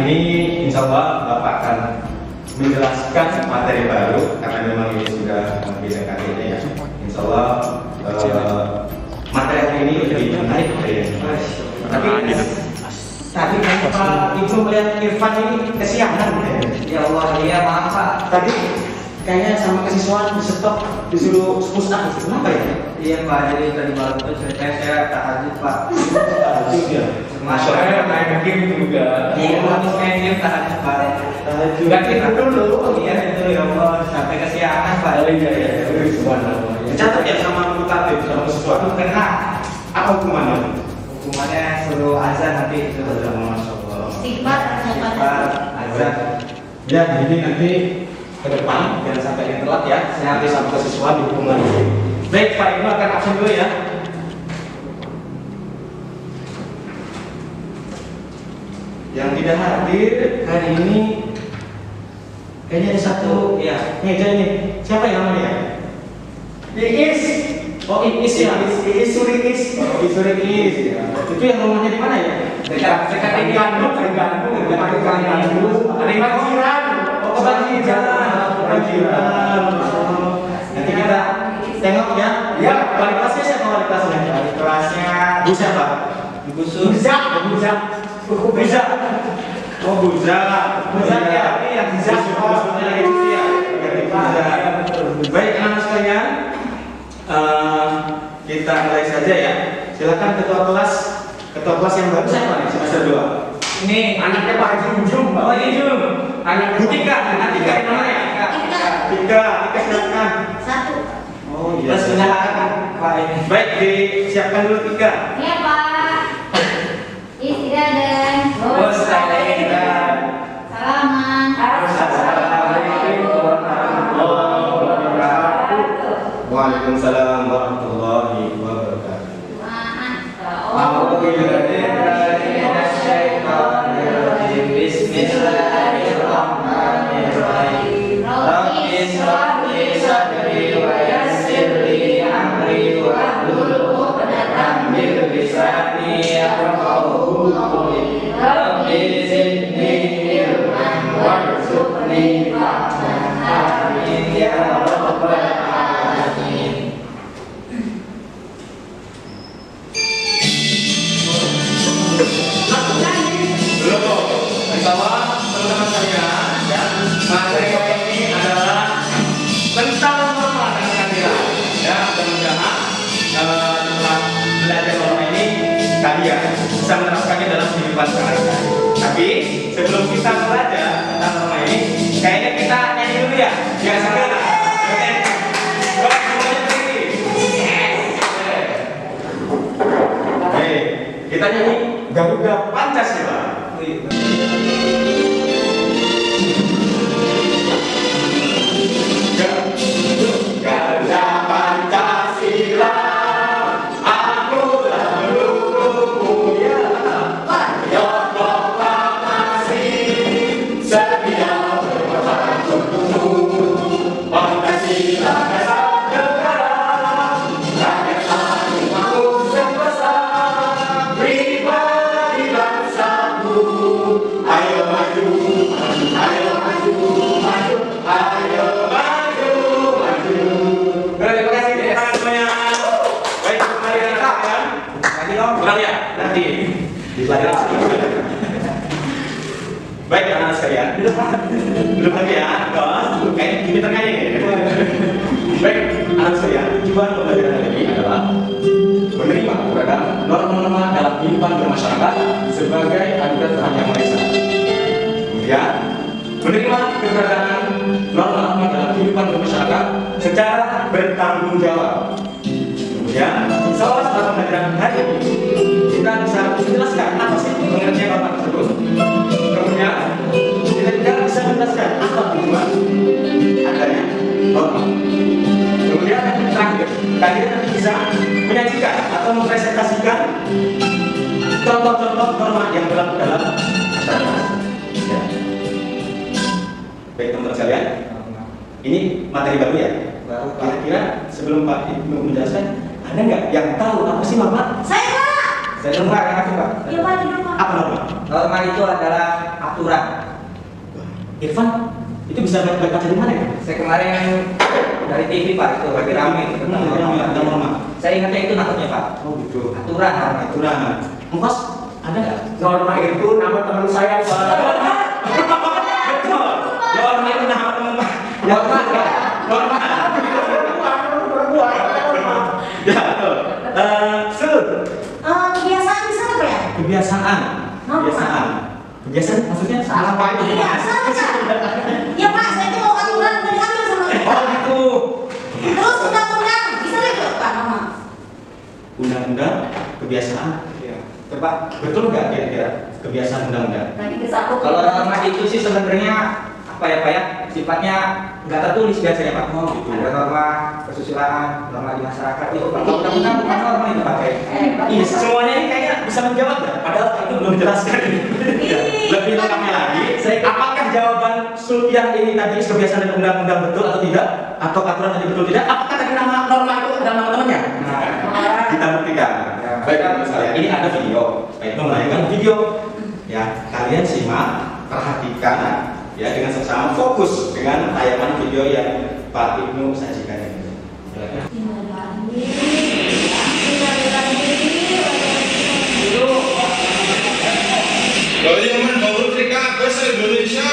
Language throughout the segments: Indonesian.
ini insya Allah Bapak akan menjelaskan materi baru karena memang ini sudah membedakan ini ya. Insya Allah materi hari ini lebih menarik dari yang kemarin. Tapi tadi kan Pak Ibu melihat Irfan ini kesiangan ya. Ya Allah, iya maaf Pak. Tadi kayaknya sama kesiswaan di stop disuruh push up. Kenapa ya? Iya Pak, jadi tadi malam itu saya tahajud Pak. Tahajud ya. Masalahnya naik game juga. Iya, habis main game tahajud Pak. Juga kita dulu. Iya itu ya Allah, sampai kesiangan Pak. Iya ya. Subhanallah. Catat ya sama guru tatib sama sesuatu. Kena. Apa hukumannya? Hukumannya suruh azan nanti itu. Masya Allah. Istighfar, Azan. Ya, jadi nanti ke depan jangan sampai yang telat ya. Saya nanti sama siswa di hukuman. Baik, Pak Ibu akan absen dulu ya. Yang tidak hadir hari ini kayaknya ada satu ya meja ini. Siapa yang namanya? Iis. Oh, Iis ya. Iis Surikis. Oh, Iis Surikis ya. Itu yang rumahnya di mana ya? Dekat ini Bandung, Bandung. Ada Banjiran. Oh, Banjiran. Nanti kita tengok ya. Ya. Wali kelasnya siapa wali kelasnya? Wali kelasnya Bu siapa? Ibu Buza. Buza. Oh, Buza. Buza ya, ini yang Buza. Maksudnya lagi gitu ya. Baik anak sekalian, kita mulai saja ya. Silakan ketua kelas yang baru siapa nih semester 2? Ini anaknya Pak Haji Ujung. Oh, Ujung. Anak Bu Tika yang namanya? Tika, silakan. Satu. Oh iya. Silakan Pak ini. Baik, disiapkan dulu Tika. Iya Pak. Istirahat. Wassalamualaikum. Salaman. Waalaikumsalam warahmatullahi wabarakatuh. Bismillahirrahmanirrahim. Rabbi shrah li sadri wa yassir li amri wahlul 'uqdatam min lisani yafqahu qawli. Rabbi zidni ilman warzuqni fahman. Amin ya rabbal alamin. Pertama, teman-teman sekalian, ya, materi ini adalah tentang norma dan keadilan. Ya, mudah-mudahan setelah belajar norma ini kalian bisa menerapkannya dalam kehidupan sehari-hari. Tapi sebelum kita belajar tentang norma ini, kayaknya kita nyanyi dulu ya. Ya, sekarang. Oke. Baik, semuanya berdiri. Oke, kita nyanyi Garuda Pancasila. Garuda Pancasila, akulah pendukungmu ya. Yo proklamasi, setia berkorban untukmu. Pancasila dasar negara, rakyat satu makhluk sebesar. Pribadi bangsamu, ayo maju, ayo maju, maju, ayo maju, maju. Terima kasih teman semuanya. Baik, kembali ya. Tadi dong. Pulang ya, nanti dipelajari. Baik, anak sekalian. Belum lagi ya, bos. Kayak gini tengahnya ya. Baik, anak sekalian. Tujuan pembelajaran hari ini adalah menerima terhadap norma-norma dalam kehidupan bermasyarakat sebagai habitat Tuhan Yang Maha Esa. Kemudian, menerima keberadaan norma-norma dalam kehidupan bermasyarakat secara bertanggung jawab. Kemudian, insya Allah setelah pembelajaran hari ini, kita bisa menjelaskan apa sih pengertian norma tersebut. Kemudian, kita juga bisa menjelaskan apa tujuan adanya norma. Kemudian yang terakhir, kalian nanti bisa menyajikan atau mempresentasikan contoh-contoh norma yang berlaku dalam masyarakat. Ya. Baik teman-teman sekalian, ini materi baru ya. Kira-kira sebelum Pak Ibu menjelaskan, ada nggak yang tahu apa sih norma? Saya Pak. Dari rumah yang masuk Pak. Iya Pak, di rumah. Apa norma? Norma itu adalah aturan. Irfan, itu bisa baca dari mana ya? Saya kemarin dari TV Pak, itu lagi rame itu tentang norma. Saya ingatnya itu nakutnya Pak. Oh gitu. Aturan, norma itu. Aturan. Engkos ada nggak? Norma itu nama teman saya, Pak. Betul. Norma itu nama teman. Norma ya. Norma. Ya betul. Sul. Kebiasaan di sana Pak ya? Kebiasaan. Kebiasaan. Kebiasaan maksudnya salah apa itu? Iya, sama Pak. Iya Pak, saya itu mau aturan dari ambil sama Pak. Oh gitu. Terus undang-undang, bisa nggak Pak nama? Undang-undang kebiasaan. Iya. Coba. Betul nggak kira-kira kebiasaan undang-undang? Tadi kesatu. Kalau norma itu sih sebenarnya apa ya Pak ya? Sifatnya nggak tertulis biasanya Pak. Oh, gitu. Ada norma kesusilaan, norma di masyarakat itu Pak. Kalau undang-undang bukan norma itu Pak. Iya, semuanya ini kayaknya bisa menjawab nggak? Padahal itu belum dijelaskan. Lebih lengkapnya lagi, apakah jawaban Sulfiah ini tadi kebiasaan dan undang-undang betul atau tidak? Atau aturan tadi betul tidak? Apakah tadi nama norma itu dan nama temannya? Nah, Kita buktikan. Baik, teman sekalian, ini ada video. Baik, menayangkan video. Ya, kalian simak, perhatikan, ya dengan seksama fokus dengan tayangan video yang Pak Ibnu sajikan ini. Kalau yang membawa trika bahasa Indonesia,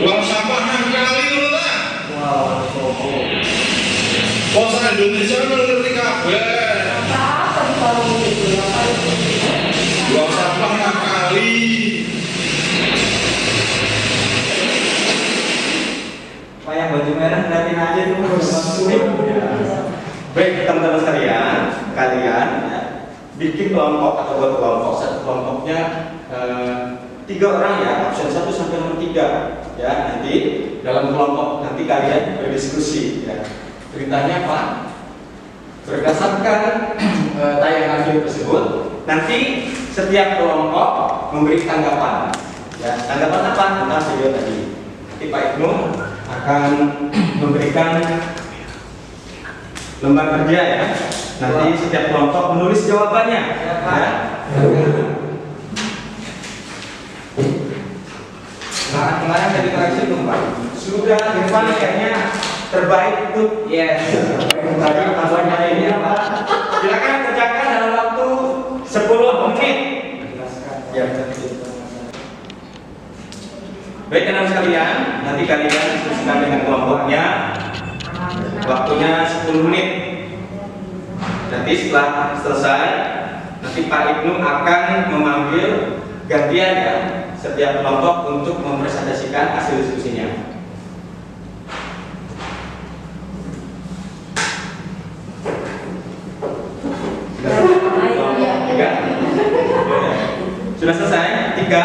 buang sampah 6 kali dulu lah. wow, so Bahasa Indonesia ngerti kabeh. Buang sampah 6 kali. Pak yang baju merah liatin aja tuh. Baik, teman-teman sekalian, kalian ya, bikin kelompok atau buat kelompok. Satu kelompoknya 3 orang ya, absen 1 sampai nomor 3 ya. Nanti dalam kelompok nanti kalian berdiskusi ya. Ceritanya apa? Berdasarkan tayangan video tersebut, nanti setiap kelompok memberi tanggapan. Ya, tanggapan apa tentang video tadi? Nanti Pak Ibnu akan memberikan lembar kerja ya. Nanti setiap kelompok menulis jawabannya. Ya. Nah, kemarin tadi koreksi belum Pak? Sudah, Irfan kayaknya terbaik untuk Yes. tadi tampaknya ini Pak. Silakan kerjakan dalam waktu 10 menit. Ya. Baik teman sekalian, nanti kalian diskusikan dengan kelompoknya. Waktunya 10 menit. Nanti setelah selesai, nanti Pak Ibnu akan memanggil gantian ya setiap kelompok untuk mempresentasikan hasil diskusinya. Tiga? Sudah selesai? 3?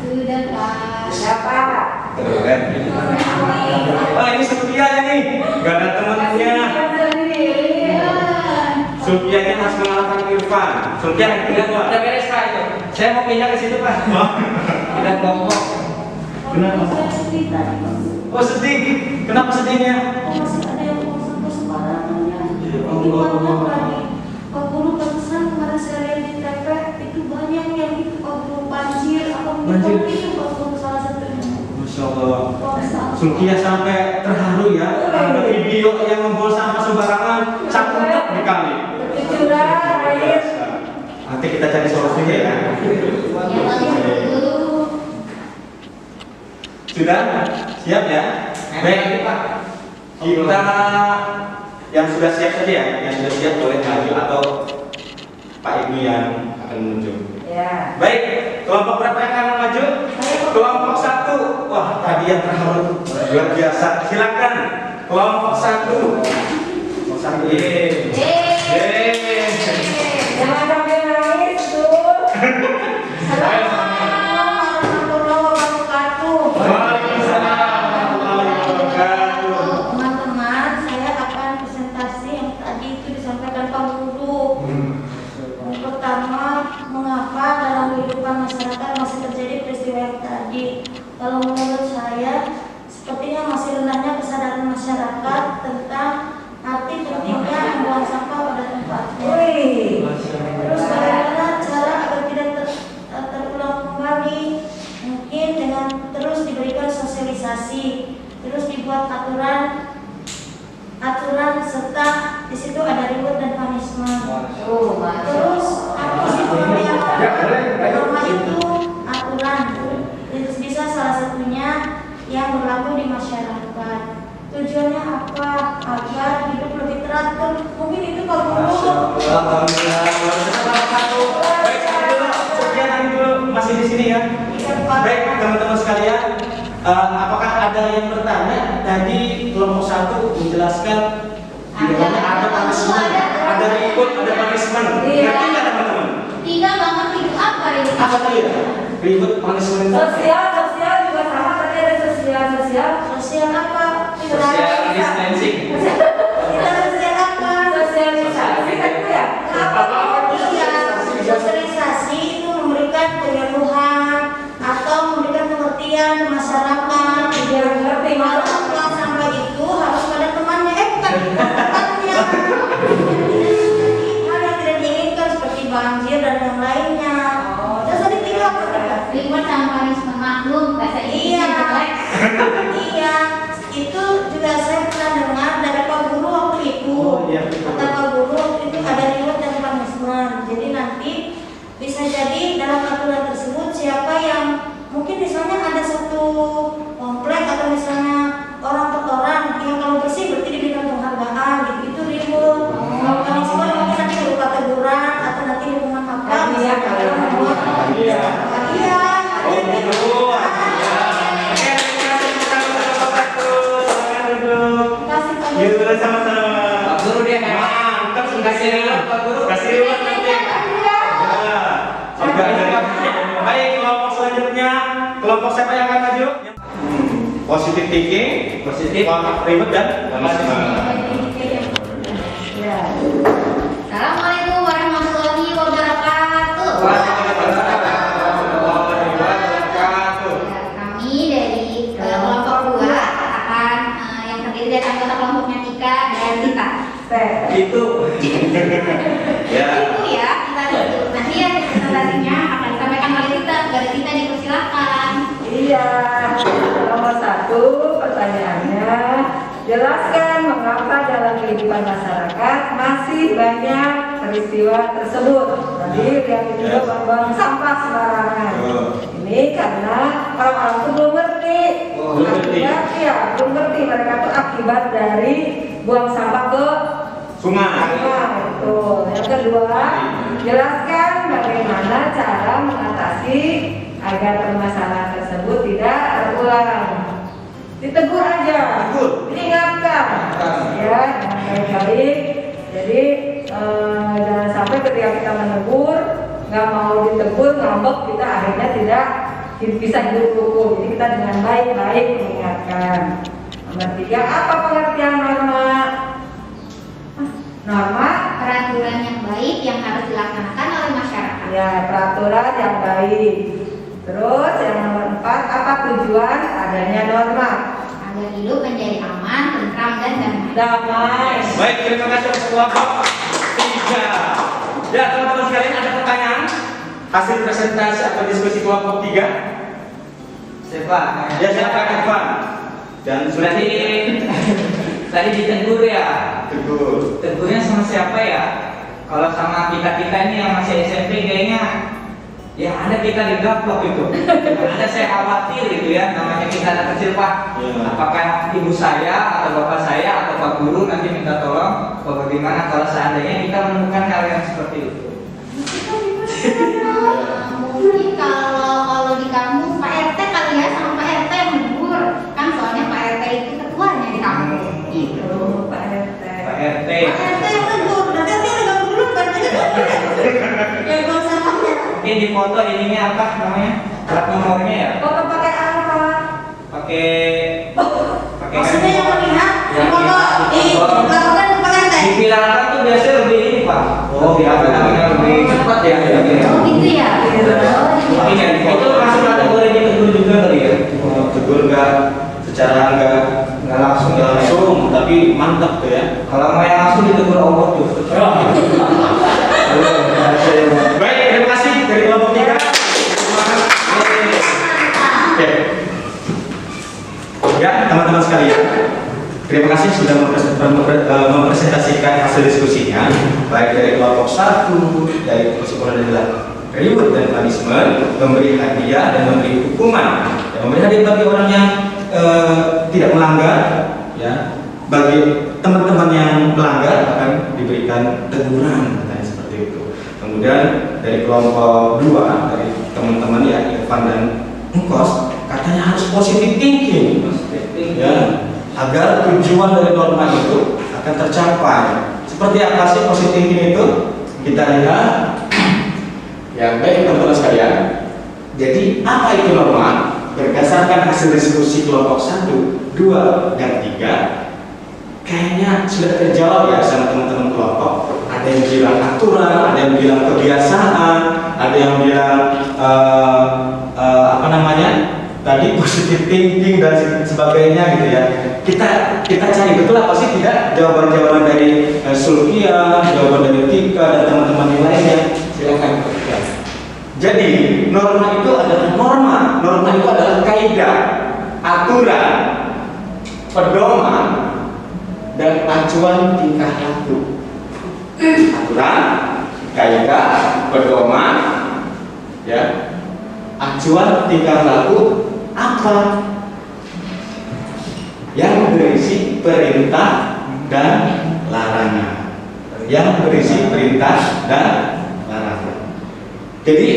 Sudah Pak. Sudah Pak. Keren. Oh ini Sulfianya nih, gak ada temennya. Sulfianya harus mengalahkan Irfan. Sulfia yang Udah, kedua. udah beres Pak itu. Saya mau pindah ke situ Pak. Kita kelompok. Kenapa? Saya sedih tadi Pak. Oh sedih. Kenapa sedihnya? Masih ada yang mau sampah sembarangan ya. Ya Gimana Allah. tadi? Pak Guru barusan kemarin saya lihat di TV itu banyak yang itu Pak Guru banjir apa Banjir. itu Pak Guru salah satunya. Masya Allah. Pak, Sulfia sampai terharu ya. Ada video yang membuang sampah sembarangan, cakup dikali. Curah air. Nanti kita cari solusinya ya. Sudah? Siap ya? Baik Pak. Kita yang sudah siap saja ya. Yang sudah siap boleh maju atau Pak Ibnu yang akan menuju. Ya. Baik, kelompok berapa yang akan maju? Kelompok 1. Wah, tadi yang terharu luar biasa. Silakan. Kelompok 1. Kelompok 1. Jangan sampai nangis tuh. Assalamualaikum warahmatullahi wabarakatuh. Waalaikumsalam warahmatullahi wabarakatuh. Teman-teman, saya akan presentasi yang tadi itu disampaikan Pak Guru. Yang pertama, mengapa dalam kehidupan masyarakat masih terjadi peristiwa yang tadi? Kalau menurut saya, sepertinya masih rendahnya kesadaran masyarakat tentang arti pentingnya membuang sampah pada tempatnya. Terus bagaimana sosialisasi, terus dibuat aturan serta di situ ada reward dan punishment. Terus apa sih norma itu aturan, terus bisa salah satunya yang berlaku di masyarakat. Tujuannya apa? Agar hidup lebih teratur. Mungkin itu kalau Alhamdulillah. Baik, sekian dulu masih di sini ya. Baik, teman-teman sekalian, apakah ada yang bertanya? Tadi kelompok 1 menjelaskan di dalamnya ada punishment, ada reward, ada punishment. Ngerti nggak teman-teman? tidak banget itu apa ini? Apa tuh ya? Reward, punishment. Sosial juga sama, tadi ada sosial. Sosial apa? Social distancing. Kita sosial apa? Sosialisasi kan itu ya? Iya, sosialisasi itu memberikan penyuluhan atau memberikan pengertian ke masyarakat. Biar ngerti. Malah pulang sampah itu harus pada temannya, bukan tempatnya. Hal yang tidak diinginkan seperti banjir dan yang lainnya. Terus tadi tinggal Reward sama punishment maklum bahasa Iya, Inggrisnya jelek. iya, itu juga saya pernah dengar dari Pak Guru waktu itu. Oh, iya. Kata Pak Guru waktu itu ada reward dan punishment. Jadi nanti bisa jadi dalam aturan tersebut siapa yang mungkin misalnya ada satu komplek atau misalnya orang per orang yang kalau bersih berarti diberikan penghargaan gitu, itu reward. Kalau punishment mungkin nanti berupa teguran atau nanti hukuman apa? Hadiah kali ya. Hadiah. Hadiah. Oh, gitu. Oke, terima kasih kelompok 1. Silakan duduk. Kasih Pak Guru. Yuk, sama-sama. Pak Guru dia Mantap, kasih reward Pak Guru. Kasih reward nanti. Ya. Juga ada. Baik, kelompok selanjutnya. Kelompok siapa yang akan maju? Positive thinking, Positif. reward dan punishment. Ya. Assalamualaikum warahmatullahi wabarakatuh. Ya, kami dari kelompok 2 akan yang terdiri dari anggota kelompoknya Tika dan Tita. Itu. Ya. Itu ya, kita itu. Nanti ya presentasinya akan disampaikan oleh Tita. Dari Tita dipersilakan. Iya. Nomor 1 pertanyaannya, jelaskan mengapa dalam kehidupan masyarakat masih banyak peristiwa tersebut. Tadi lihat itu buang sampah sembarangan. Ini karena orang-orang itu belum ngerti. Belum ngerti. Akibat, ya, belum ngerti mereka itu akibat dari buang sampah ke Sungai. Itu. Yang kedua, jelaskan bagaimana cara mengatasi agar permasalahan tersebut tidak terulang. Ditegur aja, Tegur. diingatkan, ya, dengan baik-baik. Jadi jangan sampai ketika kita menegur, nggak mau ditegur, ngambek, kita akhirnya tidak bisa hidup rukun. Jadi kita dengan baik-baik mengingatkan. Nomor 3, apa pengertian norma? Norma, Peraturan yang baik yang harus dilaksanakan oleh masyarakat. ya, peraturan yang baik. Terus yang nomor 4, apa tujuan adanya norma? Agar hidup menjadi aman, tentram, dan damai. Damai. Baik, terima kasih atas kelompok 3. Ya, teman-teman sekalian, ada pertanyaan? Hasil presentasi atau diskusi kelompok 3? Siapa? Ya, silakan Irfan. Dan sudah Tadi ditegur ya. tegur. Tegurnya sama siapa ya? Kalau sama kita ini yang masih SMP kayaknya ya ada kita digaplok itu. Ada saya khawatir gitu ya, namanya kita anak kecil Pak. Iya. Apakah ibu saya atau bapak saya atau Pak Guru nanti minta tolong bagaimana kalau seandainya kita menemukan hal yang seperti itu? Mungkin kalau di kampung Pak RT kali ya, sama Pak RT yang menegur. Kan soalnya Pak RT itu ketuanya di kampung. Gitu. Pak RT. Pak RT. Pak RT yang tegur, nanti ada ganggu dulu banyak yang buang sampahnya. Mungkin di foto ininya apa namanya? Plat nomornya ya? Foto pakai apa? Pakai Maksudnya yang melihat Yang foto dilakukan ke Pak RT. di viral tuh biasanya lebih ini Pak. Oh, apa namanya lebih cepat ya? Oh gitu ya. Mungkin ya, itu masuk kategori ditegur juga kali ya? Tegur enggak secara enggak langsung, tapi mantap tuh ya. Kalau mau yang langsung ditegur Allah tuh. Baik, terima kasih dari kelompok 3. Oke. Ya, teman-teman sekalian, terima kasih sudah mempresentasikan hasil diskusinya, baik dari kelompok 1, dari kesimpulan adalah reward dan punishment, memberi hadiah dan memberi hukuman. Ya, memberi hadiah bagi orang yang tidak melanggar, ya, bagi teman-teman yang melanggar akan diberikan teguran, katanya seperti itu. Kemudian dari kelompok 2, dari teman-teman ya Irfan dan Engkos, katanya harus positive thinking, ya, agar tujuan dari norma itu akan tercapai. Seperti apa sih positive thinking itu? Kita lihat. Ya, baik teman-teman sekalian. Jadi apa itu norma? Berdasarkan hasil diskusi kelompok 1, 2, dan 3, kayaknya sudah terjawab ya sama teman-teman kelompok. Ada yang bilang aturan, ada yang bilang kebiasaan, ada yang bilang tadi positive thinking dan sebagainya gitu ya. Kita cari betul apa sih tidak jawaban-jawaban dari Sulkia, jawaban dari Tika dan teman-teman yang lainnya. Silakan. Jadi norma itu adalah norma itu adalah kaidah, aturan, pedoman, dan acuan tingkah laku. Aturan, kaidah, pedoman, ya, acuan tingkah laku apa? Yang berisi perintah dan larangan. Yang berisi perintah dan larangan. Jadi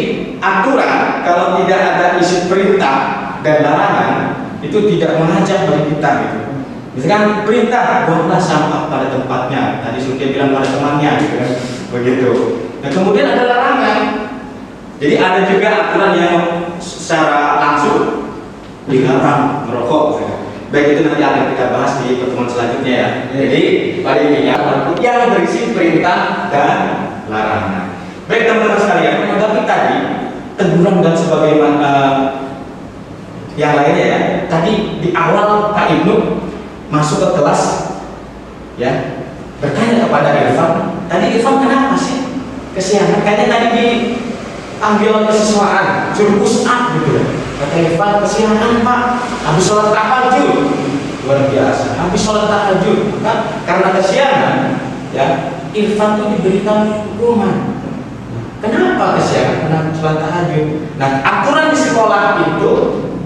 aturan kalau tidak ada isi perintah dan larangan itu tidak mengajak bagi kita gitu. Misalkan perintah buanglah sampah pada tempatnya. Tadi Sulkia bilang pada temannya gitu kan. Begitu. Nah, kemudian ada larangan. Jadi ada juga aturan yang secara langsung dilarang merokok misalkan. Baik, itu nanti akan kita bahas di pertemuan selanjutnya ya. Jadi pada intinya yang berisi perintah dan larangan. Baik teman-teman sekalian, menanggapi tadi teguran dan sebagaimana yang lainnya ya. Tadi di awal Pak Ibnu masuk ke kelas ya, bertanya kepada Irfan, tadi Irfan kenapa sih kesiangan? Kayaknya tadi diambil kesiswaan, suruh push up gitu ya. Kata Irfan, kesiangan Pak, habis sholat tahajud. Luar biasa, habis sholat tahajud karena kesiangan ya, Irfan itu diberikan hukuman. Kenapa kesiangan? Karena sholat tahajud. Nah, aturan di sekolah itu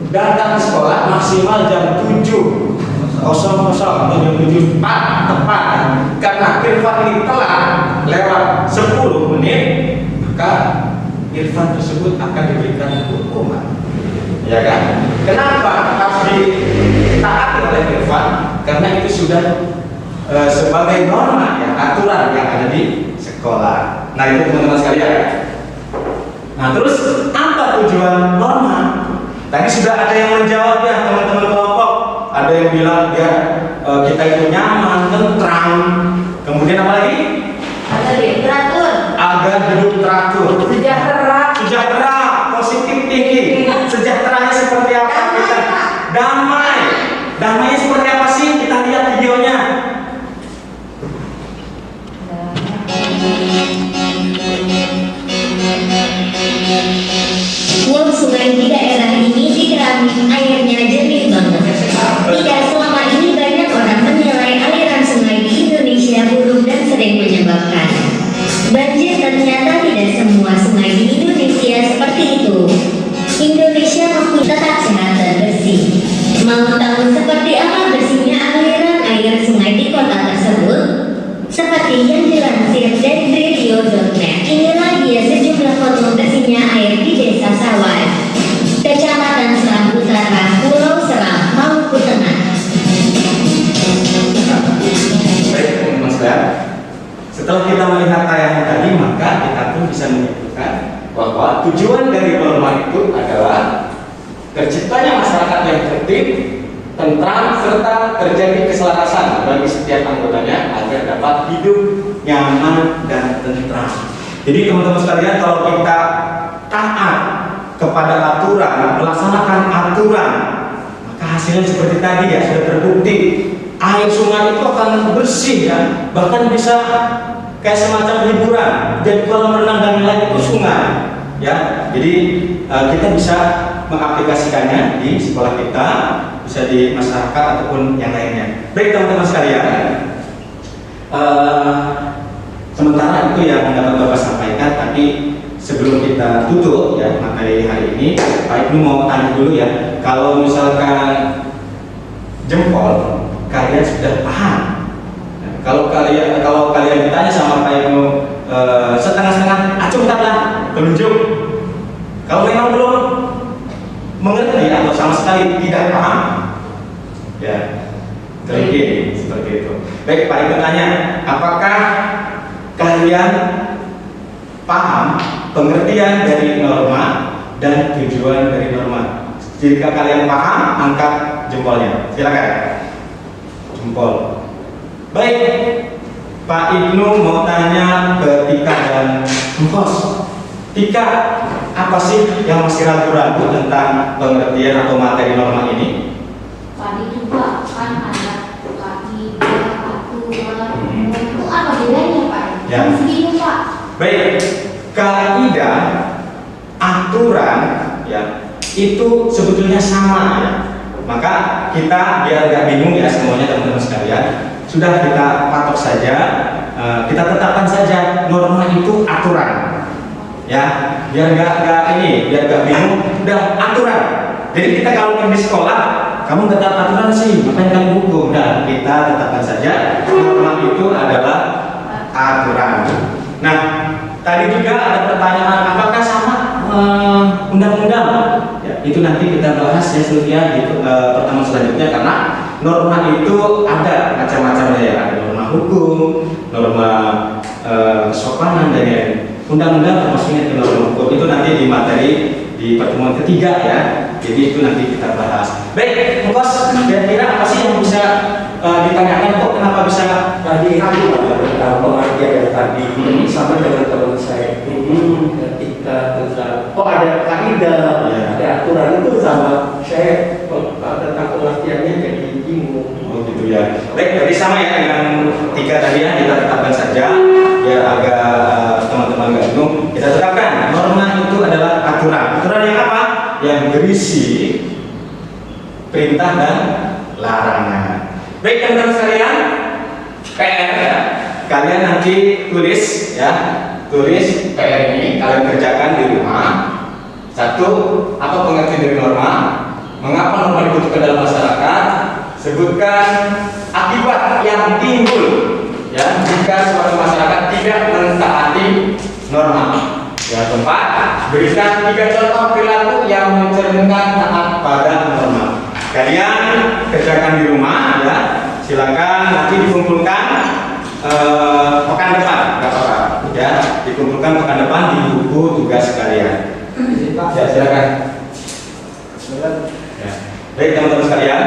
datang ke sekolah maksimal jam 7:00 atau jam 7:04 tepat. Karena Irfan ini telah lewat 10 menit, maka Irfan tersebut akan diberikan hukuman. Ya kan? Kenapa harus ditaati oleh Irfan? Karena itu sudah sebagai norma ya, aturan yang ada di sekolah. Nah, itu teman-teman sekalian. Nah, terus apa tujuan norma? Tadi sudah ada yang menjawab ya teman-teman kelompok. Ada yang bilang ya kita itu nyaman, tentram. Kemudian apa lagi? Agar hidup teratur. Agar hidup teratur. Sejahtera. Positif tinggi. Sejahteranya seperti apa kita? Damai. Damainya seperti apa sih? Kita lihat videonya. Wow, sungai di daerah ini dikeramin airnya jernih banget. Tidak selama ini banyak orang menilai aliran sungai di Indonesia buruk dan sering menyebabkan banjir. Ternyata tidak semua sungai di Indonesia seperti itu. Indonesia mampu tetap sehat dan bersih. Mau tahu seperti apa bersihnya aliran air sungai di kota tersebut? Seperti yang dilansir dari radio.net, inilah dia sejumlah foto bersihnya air di Desa Sawan, Kecamatan Seram Utara, Pulau Seram, Maluku Tengah. Baik, teman-teman sekalian. Setelah kita melihat tayangan tadi, maka kita pun bisa menyimpulkan bahwa tujuan dari norma itu adalah terciptanya masyarakat yang tertib, tentram, serta terjadi keselarasan bagi setiap anggotanya agar dapat hidup nyaman dan tentram. Jadi teman-teman sekalian, kalau kita taat kepada aturan, melaksanakan aturan, maka hasilnya seperti tadi ya, sudah terbukti air sungai itu akan bersih ya, bahkan bisa kayak semacam hiburan. Jadi kolam renang dan lain itu sungai ya. Jadi kita bisa mengaplikasikannya di sekolah kita, bisa di masyarakat ataupun yang lainnya. Baik teman-teman sekalian, sementara itu yang dapat Bapak sampaikan. Tapi sebelum kita tutup ya materi hari ini, Pak Ibnu mau tanya dulu ya, kalau misalkan jempol kalian sudah paham. Kalau kalian ditanya sama Pak Ibnu setengah-setengah, acungkanlah telunjuk. Kalau memang belum mengerti atau sama sekali tidak paham, ya terikir seperti itu. Baik, Pak Ibnu tanya, apakah kalian paham pengertian dari norma dan tujuan dari norma? Jika kalian paham, angkat jempolnya. Silakan. Jempol. Baik, Pak Ibnu mau tanya ke Tika dan Engkos. Tika, apa sih yang masih ragu-ragu tentang pengertian atau materi norma ini? Tadi juga kan ada kaidah, aturan, itu apa bedanya Pak? Ya. Segini Pak. Baik, kaidah, aturan, ya itu sebetulnya sama ya. Maka kita biar nggak bingung ya semuanya teman-teman sekalian, sudah kita patok saja, kita tetapkan saja norma itu aturan. Ya, biar nggak bingung, udah aturan. Jadi kita kalau di sekolah, kamu nggak tahu aturan sih, ngapain kalian hukum? Udah, kita tetapkan saja norma itu adalah aturan. Nah, tadi juga ada pertanyaan, apakah sama undang-undang? Ya, itu nanti kita bahas ya Sylvia di pertemuan selanjutnya, karena norma itu ada macam-macamnya ya, ada norma hukum, norma kesopanan dan lain-lain. Undang-undang termasuknya ke norma hukum itu nanti di materi di pertemuan ketiga ya. Jadi itu nanti kita bahas. Baik, Engkos, kira-kira apa sih yang bisa ditanyakan kok kenapa bisa Tadi aku tentang pengertian yang tadi sama dengan teman saya ketika tentang ada kaidah, ada aturan itu sama saya tentang pengertiannya jadi bingung. Oh gitu ya. Baik, jadi sama ya dengan tiga tadi ya, kita tetapkan saja biar agak teman-teman nggak bingung. Kita tetapkan norma itu adalah aturan. Aturan yang apa? Yang berisi perintah dan larangan. Baik teman-teman sekalian, PR ya. Kalian nanti tulis ya, tulis PR ini kalian kerjakan di rumah. Satu, apa pengertian dari norma? Mengapa norma dibutuhkan dalam masyarakat? Sebutkan akibat yang timbul ya jika suatu masyarakat tidak mentaati norma. Yang keempat, berikan 3 contoh perilaku yang mencerminkan taat pada norma. Kalian kerjakan di rumah ya. Silakan nanti dikumpulkan pekan depan, nggak apa-apa ya. Dikumpulkan pekan depan di buku tugas kalian. Ya, silakan. Ya. Baik teman-teman sekalian,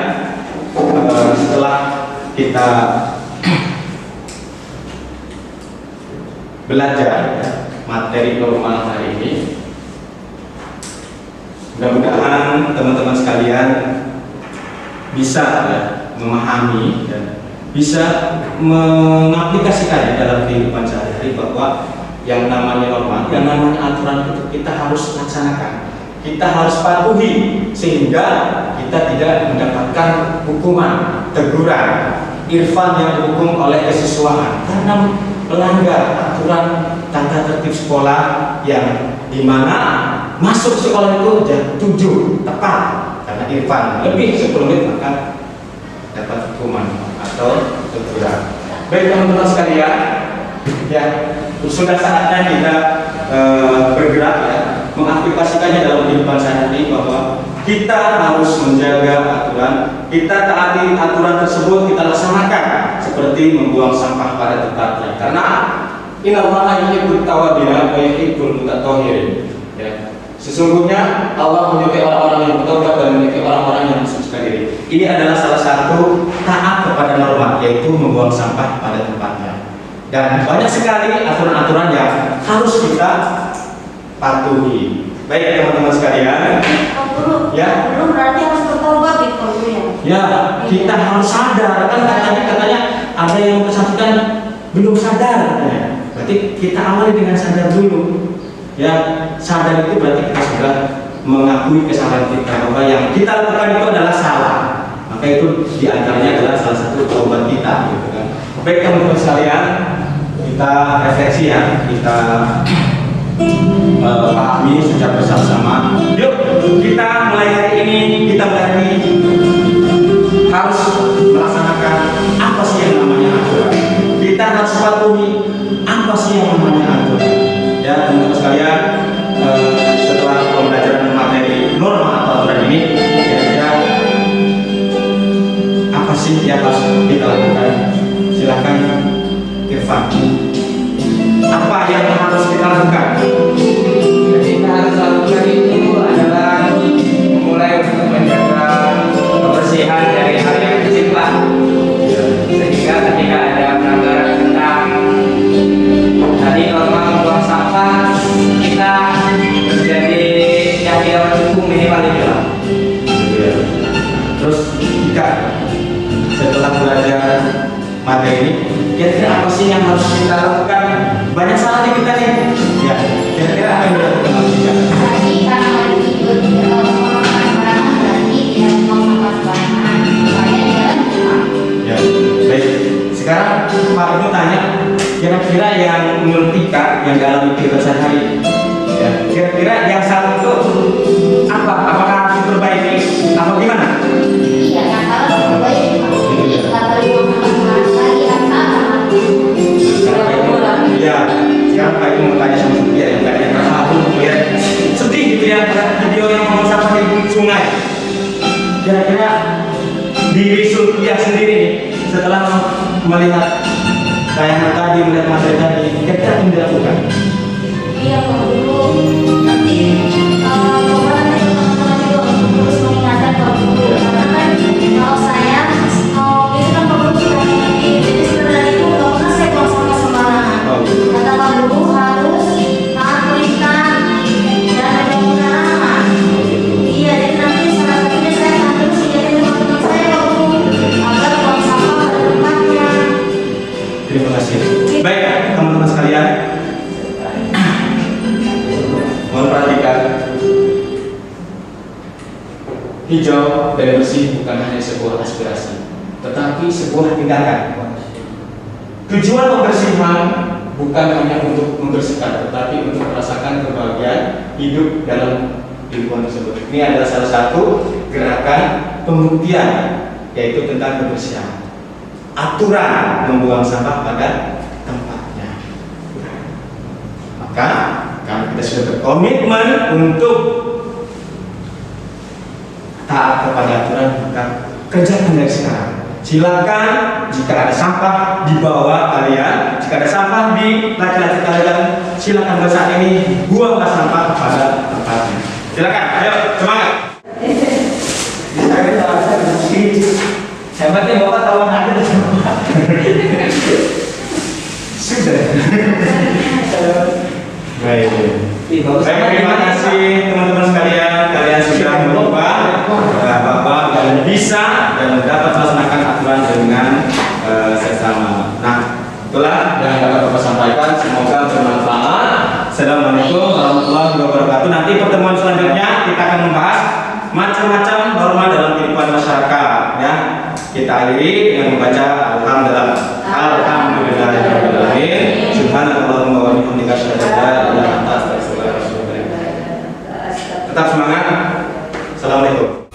setelah kita belajar ya, materi norma hari ini, mudah-mudahan teman-teman sekalian bisa ya, memahami dan bisa mengaplikasikannya dalam kehidupan sehari-hari, bahwa yang namanya norma, yang namanya aturan itu kita harus laksanakan, kita harus patuhi sehingga kita tidak mendapatkan hukuman, teguran, irfan yang dihukum oleh kesiswaan karena melanggar aturan tata tertib sekolah yang dimana masuk sekolah itu jam 7 tepat karena irfan lebih 10 menit maka dapat hukuman atau teguran. Baik teman-teman sekalian, ya sudah saatnya kita bergerak ya, mengaplikasikannya dalam kehidupan sehari-hari, bahwa kita harus menjaga aturan, kita taati aturan tersebut, kita laksanakan seperti membuang sampah pada tempatnya. Karena innallaha yuhibbut tawwabina wa yuhibbul mutatahhirin. Ya. Sesungguhnya Allah menyukai orang-orang yang bertobat dan menyukai orang-orang yang mensucikan diri. Ini adalah salah satu taat kepada norma, yaitu membuang sampah pada tempatnya. Dan banyak sekali aturan-aturan yang harus kita patuhi. Baik teman-teman sekalian, ya. Belum berarti harus bertobat gitu ya. Ya, kita harus sadar. Kan katanya ada yang bersangkutan belum sadar. Ya. Berarti kita awali dengan sadar dulu. Ya, sadar itu berarti kita sudah mengakui kesalahan kita bahwa yang kita lakukan itu adalah salah. Maka itu diantaranya adalah salah satu taubat kita, gitu kan. Baik teman-teman sekalian, kita refleksi ya, kita pahami secara bersama-sama. Yuk kita mulai hari ini, kita mulai harus melaksanakan apa sih yang namanya aturan. Kita harus patuhi apa sih yang namanya aturan. Ya teman-teman sekalian, setelah pembelajaran materi norma atau aturan ini, kira-kira apa sih yang harus kita lakukan? Silakan Irfan. Apa yang harus kita lakukan? Yang kita harus lakukan itu adalah mulai untuk menjaga kebersihan dari hal yang kecil, Pak. Sehingga ketika ada pelanggaran tentang tadi norma membuang sampah, kita menjadi yang tidak mendukung minimal itu, Pak. Terus jika setelah belajar materi ini, kira-kira apa sih yang harus kita lakukan? Banyak salahnya kita nih. Ya, kira-kira apa yang dilakukan oleh kita? Tadi karena hari tidur sembarangan berarti tidak mau sampah sembarangan. Soalnya di jalan cuma. Ya, baik. Sekarang Pak Ibnu tanya, kira-kira yang menurut Tika yang dialami kehidupan sehari-hari, ya, kira-kira yang salah itu apa? Apakah harus diperbaiki atau gimana? Iya, yang salah sebaik jadi nggak boleh mau sampah sembarangan lagi yang salah. Sekarang Pak Ibnu, ya, sekarang Pak Ibnu mau tanya sama Sofia yang tadinya merasa aku melihat sedih gitu ya, video yang membuang sampah di sungai. Kira-kira diri Sofia sendiri nih, setelah melihat tayangan tadi, melihat materi tadi, kira-kira apa yang dilakukan? Iya, Pak Guru. Nanti coba nanti teman-teman juga untuk terus mengingatkan Pak Guru. Karena kan kalau saya itu kan Pak Guru sudah mengerti. Jadi sebenarnya itu nggak pernah saya buang sampah sembarangan. Kata Pak Guru harus taat perintah dan benar-benar aman. Iya, jadi nanti salah satunya saya akan terus menjadi teman-teman saya Pak Guru agar buang sampah pada tempatnya. Terima kasih. Baik, teman-teman sekalian, mohon perhatikan, hijau dan bersih bukan hanya sebuah aspirasi, tetapi sebuah tindakan. Tujuan pembersihan bukan hanya untuk membersihkan, tetapi untuk merasakan kebahagiaan hidup dalam lingkungan tersebut. Ini adalah salah satu gerakan pembuktian, yaitu tentang kebersihan. Aturan membuang sampah pada tempatnya. Maka karena kita sudah berkomitmen untuk taat kepada aturan, maka kerjakan dari sekarang. Silakan jika ada sampah dibawa kalian, jika ada sampah di laci-laci kalian, silakan saat ini buanglah sampah pada tempatnya. Silakan, ayo semangat. Bisa kita rasa bersih. Hebatnya Bapak tahu aja tuh. Sudah. Baik. Ih, bagus Baik, banget. terima kasih teman-teman sekalian. Kalian sudah berubah, Bapak dan bisa dan dapat melaksanakan aturan dengan seksama. Nah, itulah yang dapat Bapak sampaikan. Semoga bermanfaat. Assalamualaikum warahmatullahi wabarakatuh. Nanti pertemuan selanjutnya kita akan membahas macam-macam norma dalam kehidupan masyarakat. Ya, kita akhiri dengan membaca alhamdulillah. Alhamdulillahirobbilalamin. Subhanallahumma wa bihamdika asyhadu an la ilaha illa anta astaghfiruka wa atubu ilaik. Tetap semangat. Assalamualaikum.